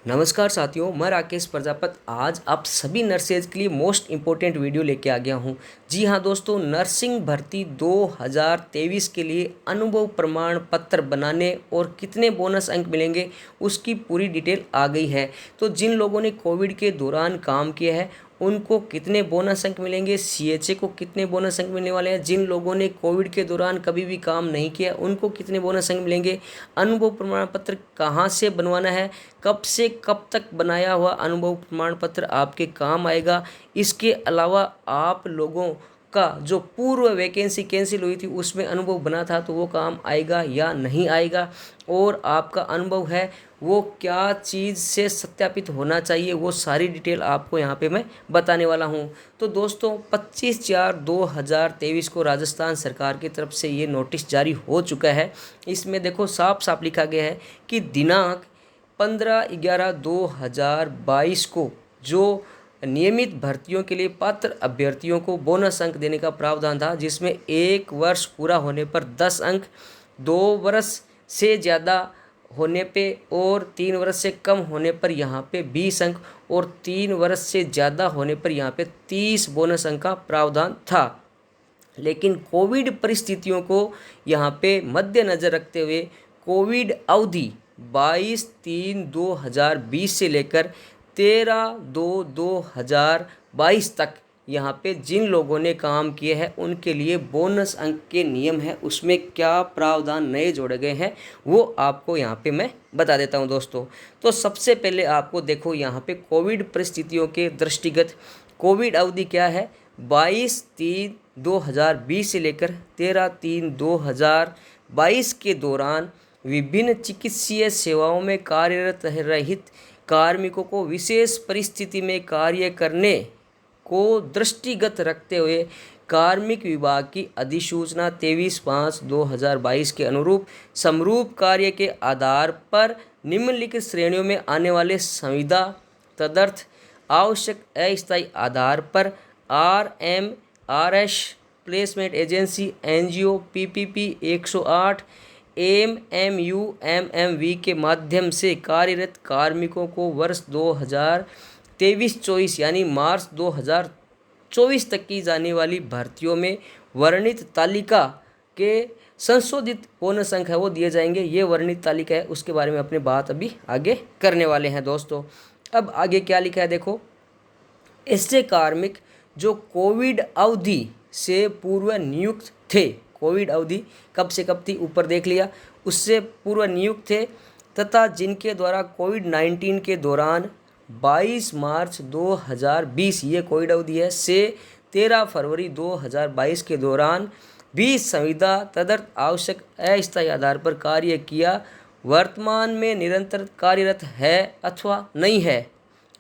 नमस्कार साथियों, मैं राकेश प्रजापत आज आप सभी नर्सेज के लिए मोस्ट इम्पोर्टेंट वीडियो लेके आ गया हूँ। जी हाँ दोस्तों, नर्सिंग भर्ती 2023 के लिए अनुभव प्रमाण पत्र बनाने और कितने बोनस अंक मिलेंगे उसकी पूरी डिटेल आ गई है। तो जिन लोगों ने कोविड के दौरान काम किया है उनको कितने बोनस अंक मिलेंगे, सीएचए को कितने बोनस अंक मिलने वाले हैं, जिन लोगों ने कोविड के दौरान कभी भी काम नहीं किया उनको कितने बोनस अंक मिलेंगे, अनुभव प्रमाण पत्र कहाँ से बनवाना है, कब से कब तक बनाया हुआ अनुभव प्रमाण पत्र आपके काम आएगा। इसके अलावा आप लोगों का जो पूर्व वैकेंसी कैंसिल हुई थी उसमें अनुभव बना था तो वो काम आएगा या नहीं आएगा, और आपका अनुभव है वो क्या चीज़ से सत्यापित होना चाहिए, वो सारी डिटेल आपको यहाँ पे मैं बताने वाला हूँ। तो दोस्तों 25/4/2023 को राजस्थान सरकार की तरफ से ये नोटिस जारी हो चुका है। इसमें देखो साफ साफ लिखा गया है कि दिनांक 15/11/2022 को जो नियमित भर्तियों के लिए पात्र अभ्यर्थियों को बोनस अंक देने का प्रावधान था, जिसमें 1 वर्ष पूरा होने पर 10 अंक, 2 वर्ष से ज़्यादा होने पे और 3 वर्ष से कम होने पर यहाँ पे 20 अंक और 3 वर्ष से ज़्यादा होने पर यहाँ पे 30 बोनस अंक का प्रावधान था। लेकिन कोविड परिस्थितियों को यहाँ पे मद्देनज़र रखते हुए कोविड अवधि 22/3/2020 से लेकर 13/2/2022 तक यहाँ पे जिन लोगों ने काम किए हैं उनके लिए बोनस अंक के नियम है, उसमें क्या प्रावधान नए जोड़े गए हैं वो आपको यहाँ पे मैं बता देता हूँ दोस्तों। तो सबसे पहले आपको देखो यहाँ पे कोविड परिस्थितियों के दृष्टिगत कोविड अवधि क्या है, 22/3/2020 से लेकर 13/3/2022 के दौरान विभिन्न चिकित्सीय सेवाओं में कार्यरत रहित कार्मिकों को विशेष परिस्थिति में कार्य करने को दृष्टिगत रखते हुए कार्मिक विभाग की अधिसूचना 23/5/2022 के अनुरूप समरूप कार्य के आधार पर निम्नलिखित श्रेणियों में आने वाले संविदा तदर्थ आवश्यक अस्थायी आधार पर RMRS placement agency NGO PPP 108 MMU के माध्यम से कार्यरत कार्मिकों को वर्ष 2023-24 यानी मार्च 2024 तक की जाने वाली भर्तियों में वर्णित तालिका के संशोधित बोनस अंक है वो दिए जाएंगे। ये वर्णित तालिका है, उसके बारे में अपने बात अभी आगे करने वाले हैं दोस्तों। अब आगे क्या लिखा है देखो, ऐसे कार्मिक जो कोविड अवधि से पूर्व नियुक्त थे, कोविड अवधि कब से कब थी ऊपर देख लिया, उससे पूर्व नियुक्त थे, तथा जिनके द्वारा कोविड-19 के दौरान 22 मार्च 2020 ये कोविड अवधि है से 13 फरवरी 2022 के दौरान भी संविदा तदर्थ आवश्यक अस्थायी आधार पर कार्य किया, वर्तमान में निरंतर कार्यरत है अथवा नहीं है,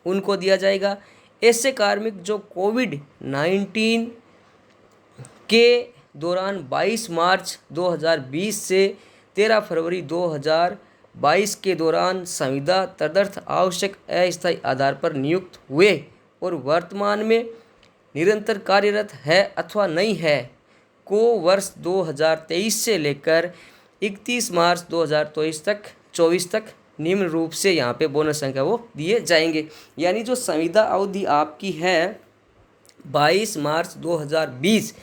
उनको दिया जाएगा। ऐसे कार्मिक जो कोविड-19 के दौरान 22 मार्च 2020 से 13 फरवरी 2022 के दौरान संविदा तदर्थ आवश्यक अस्थायी आधार पर नियुक्त हुए और वर्तमान में निरंतर कार्यरत है अथवा नहीं है को वर्ष 2023 से लेकर 31 मार्च 2024 तक निम्न रूप से यहाँ पे बोनस संख्या वो दिए जाएंगे। यानी जो संविदा अवधि आपकी है 22 मार्च 2020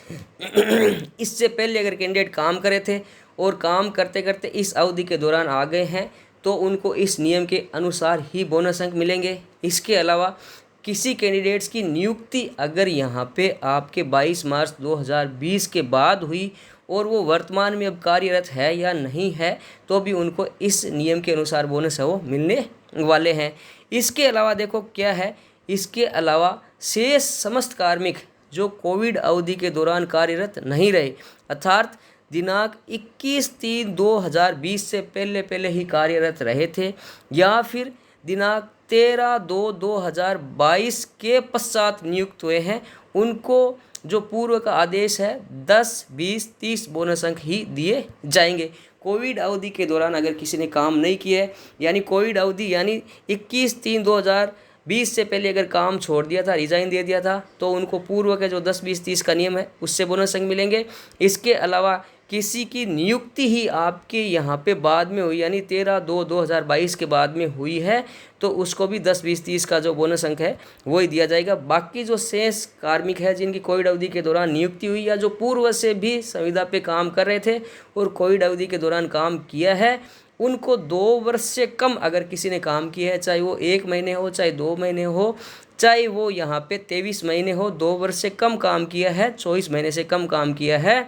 इससे पहले अगर कैंडिडेट काम करे थे और काम करते करते इस अवधि के दौरान आ गए हैं तो उनको इस नियम के अनुसार ही बोनस अंक मिलेंगे। इसके अलावा किसी कैंडिडेट्स की नियुक्ति अगर यहाँ पे आपके 22 मार्च 2020 के बाद हुई और वो वर्तमान में अब कार्यरत है या नहीं है तो भी उनको इस नियम के अनुसार बोनस है वो मिलने वाले हैं। इसके अलावा देखो क्या है, इसके अलावा शेष समस्त कार्मिक जो कोविड अवधि के दौरान कार्यरत नहीं रहे अर्थात दिनांक 21/3/2020 से पहले ही कार्यरत रहे थे या फिर दिनांक 13/2/2022 के पश्चात नियुक्त हुए हैं, उनको जो पूर्व का आदेश है 10, 20, 30 बोनस अंक ही दिए जाएंगे। कोविड अवधि के दौरान अगर किसी ने काम नहीं किया है यानी कोविड अवधि यानी 21/3/2020 से पहले अगर काम छोड़ दिया था, रिजाइन दे दिया था, तो उनको पूर्व के जो 10, 20, 30 का नियम है उससे बोनस अंक मिलेंगे। इसके अलावा किसी की नियुक्ति ही आपके यहाँ पे बाद में हुई, यानी 13/2/2022 के बाद में हुई है, तो उसको भी 10, 20, 30 का जो बोनस अंक है वो ही दिया जाएगा। बाकी जो शेष कार्मिक है जिनकी कोविड अवधि के दौरान नियुक्ति हुई या जो पूर्व से भी संविदा पे काम कर रहे थे और कोविड अवधि के दौरान काम किया है, उनको 2 वर्ष से कम अगर किसी ने काम किया है, चाहे वो 1 महीने हो, चाहे 2 महीने हो, चाहे वो यहाँ पे 23 महीने हो, 2 वर्ष से कम काम किया है, 24 महीने से कम काम किया है,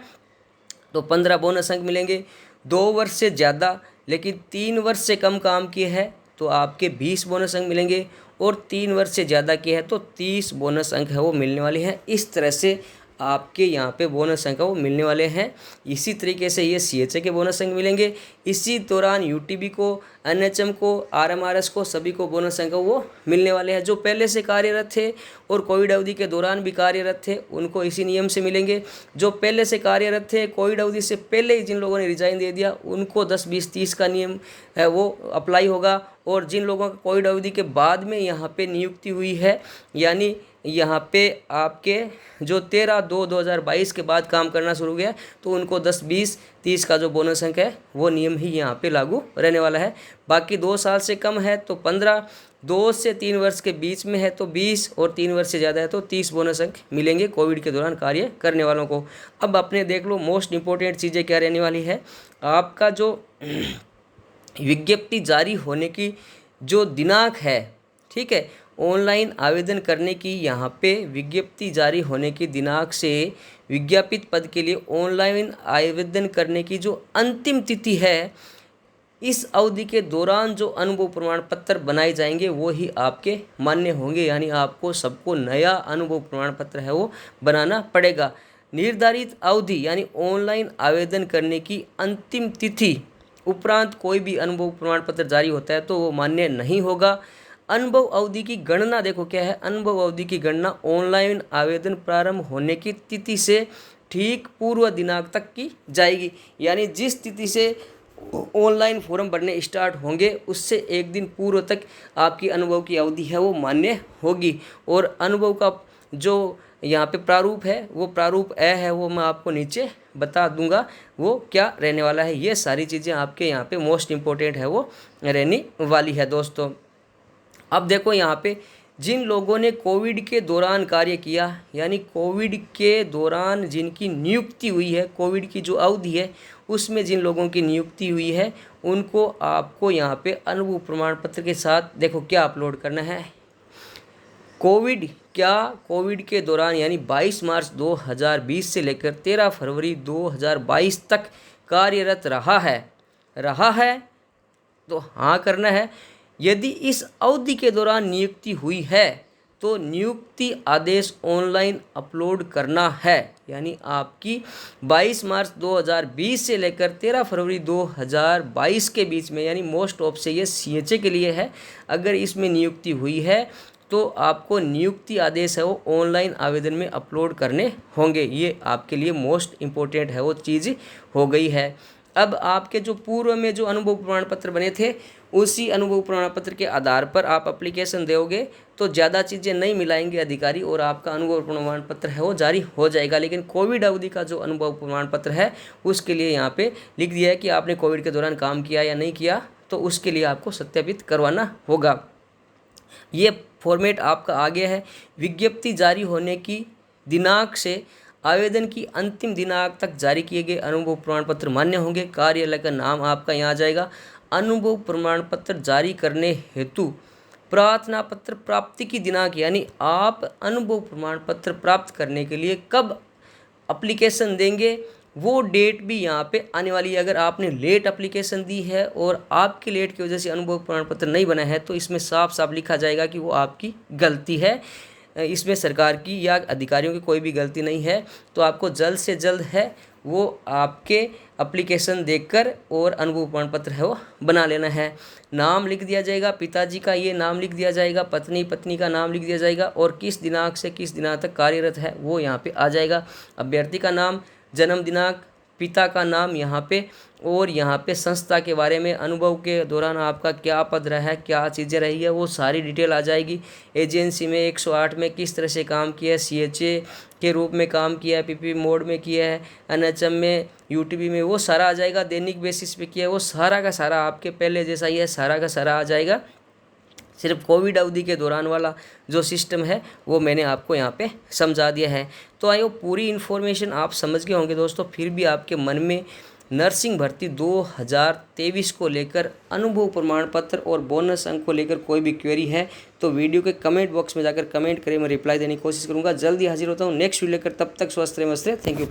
तो 15 बोनस अंक मिलेंगे। 2 वर्ष से ज़्यादा लेकिन 3 वर्ष से कम काम किए हैं तो आपके 20 बोनस अंक मिलेंगे, और 3 वर्ष से ज़्यादा किए हैं तो 30 बोनस अंक है वो मिलने वाले हैं। इस तरह से आपके यहाँ पे बोनस अंक वो मिलने वाले हैं। इसी तरीके से ये CHA के बोनस अंक मिलेंगे। इसी दौरान UTB को, NHM को, RMRS को, सभी को बोनस अंक वो मिलने वाले हैं। जो पहले से कार्यरत थे और कोविड अवधि के दौरान भी कार्यरत थे उनको इसी नियम से मिलेंगे। जो पहले से कार्यरत थे, कोविड अवधि से पहले ही जिन लोगों ने रिजाइन दे दिया उनको 10, 20, 30 का नियम है वो अप्लाई होगा। और जिन लोगों का कोविड अवधि के बाद में यहाँ पे नियुक्ति हुई है, यानी यहाँ पे आपके जो 13/2/2022 के बाद काम करना शुरू हो गया, तो उनको 10, 20, 30 का जो बोनस अंक है वो नियम ही यहाँ पे लागू रहने वाला है। बाकी 2 साल से कम है तो 15, 2 से 3 वर्ष के बीच में है तो 20, और 3 वर्ष से ज़्यादा है तो 30 बोनस अंक मिलेंगे कोविड के दौरान कार्य करने वालों को। अब अपने देख लो मोस्ट इम्पोर्टेंट चीज़ें क्या रहने वाली है। आपका जो विज्ञप्ति जारी होने की जो दिनांक है, ठीक है, ऑनलाइन आवेदन करने की यहाँ पे विज्ञप्ति जारी होने की दिनांक से विज्ञापित पद के लिए ऑनलाइन आवेदन करने की जो अंतिम तिथि है, इस अवधि के दौरान जो अनुभव प्रमाण पत्र बनाए जाएंगे वो ही आपके मान्य होंगे। यानी आपको सबको नया अनुभव प्रमाण पत्र है वो बनाना पड़ेगा। निर्धारित अवधि यानी ऑनलाइन आवेदन करने की अंतिम तिथि उपरांत कोई भी अनुभव प्रमाण पत्र जारी होता है तो वो मान्य नहीं होगा। अनुभव अवधि की गणना देखो क्या है। अनुभव अवधि की गणना ऑनलाइन आवेदन प्रारंभ होने की तिथि से ठीक पूर्व दिनांक तक की जाएगी। यानी जिस तिथि से ऑनलाइन फॉर्म भरने स्टार्ट होंगे उससे 1 दिन पूर्व तक आपकी अनुभव की अवधि है वो मान्य होगी। और अनुभव का जो यहाँ पे प्रारूप है वो प्रारूप है वो मैं आपको नीचे बता दूंगा वो क्या रहने वाला है। ये सारी चीज़ें आपके यहाँ पे मोस्ट इम्पोर्टेंट है वो रहने वाली है दोस्तों। अब देखो यहाँ पे जिन लोगों ने कोविड के दौरान कार्य किया, यानी कोविड के दौरान जिनकी नियुक्ति हुई है, कोविड की जो अवधि है उसमें जिन लोगों की नियुक्ति हुई है उनको आपको यहाँ पे अनुभव प्रमाण पत्र के साथ देखो क्या अपलोड करना है। कोविड के दौरान यानी 22 मार्च 2020 से लेकर 13 फरवरी 2022 तक कार्यरत रहा है तो हाँ करना है। यदि इस अवधि के दौरान नियुक्ति हुई है तो नियुक्ति आदेश ऑनलाइन अपलोड करना है। यानी आपकी 22 मार्च 2020 से लेकर 13 फरवरी 2022 के बीच में, यानी मोस्ट ऑफ से ये CHA के लिए है, अगर इसमें नियुक्ति हुई है तो आपको नियुक्ति आदेश है वो ऑनलाइन आवेदन में अपलोड करने होंगे। ये आपके लिए मोस्ट इम्पोर्टेंट है वो चीज़ हो गई है। अब आपके जो पूर्व में जो अनुभव प्रमाण पत्र बने थे उसी अनुभव प्रमाण पत्र के आधार पर आप एप्लीकेशन दोगे तो ज़्यादा चीज़ें नहीं मिलाएंगे अधिकारी और आपका अनुभव प्रमाण पत्र है वो जारी हो जाएगा। लेकिन कोविड अवधि का जो अनुभव प्रमाण पत्र है उसके लिए यहाँ पे लिख दिया है कि आपने कोविड के दौरान काम किया या नहीं किया, तो उसके लिए आपको सत्यापित करवाना होगा। ये फॉर्मेट आपका आ गया है। विज्ञप्ति जारी होने की दिनांक से आवेदन की अंतिम दिनांक तक जारी किए गए अनुभव प्रमाण पत्र मान्य होंगे। कार्यालय का नाम आपका यहाँ आ जाएगा। अनुभव प्रमाण पत्र जारी करने हेतु प्रार्थना पत्र प्राप्ति की दिनांक, यानी आप अनुभव प्रमाण पत्र प्राप्त करने के लिए कब एप्लीकेशन देंगे वो डेट भी यहाँ पे आने वाली है। अगर आपने लेट एप्लीकेशन दी है और आपके लेट की वजह से अनुभव प्रमाण पत्र नहीं बना है तो इसमें साफ साफ लिखा जाएगा कि वो आपकी गलती है। इसमें सरकार की या अधिकारियों की कोई भी गलती नहीं है। तो आपको जल्द से जल्द है वो आपके एप्लीकेशन देखकर और अनुभव प्रमाण पत्र है वो बना लेना है। नाम लिख दिया जाएगा, पिताजी का ये नाम लिख दिया जाएगा, पत्नी का नाम लिख दिया जाएगा और किस दिनांक से किस दिनांक तक कार्यरत है वो यहाँ पे आ जाएगा। अभ्यर्थी का नाम, जन्म दिनांक, पिता का नाम यहाँ पे, और यहाँ पे संस्था के बारे में, अनुभव के दौरान आपका क्या पद रहा है, क्या चीज़ें रही है, वो सारी डिटेल आ जाएगी। एजेंसी में 108 में किस तरह से काम किया है, CHA के रूप में काम किया है, PP मोड में किया है, NHM में, UTB में, वो सारा आ जाएगा। दैनिक बेसिस पे किया है, वो सारा का सारा आपके पहले जैसा ही है, सारा का सारा आ जाएगा। सिर्फ कोविड अवधि के दौरान वाला जो सिस्टम है वो मैंने आपको यहाँ पे समझा दिया है। तो आइए पूरी इन्फॉर्मेशन आप समझ गए होंगे दोस्तों। फिर भी आपके मन में नर्सिंग भर्ती 2023 को लेकर अनुभव प्रमाण पत्र और बोनस अंक को लेकर कोई भी क्वेरी है तो वीडियो के कमेंट बॉक्स में जाकर कमेंट करें, मैं रिप्लाई देने की कोशिश करूँगा। जल्दी हाजिर होता हूँ नेक्स्ट वीडियो लेकर, तब तक स्वस्थ रहे, मस्त रहे। Thank you.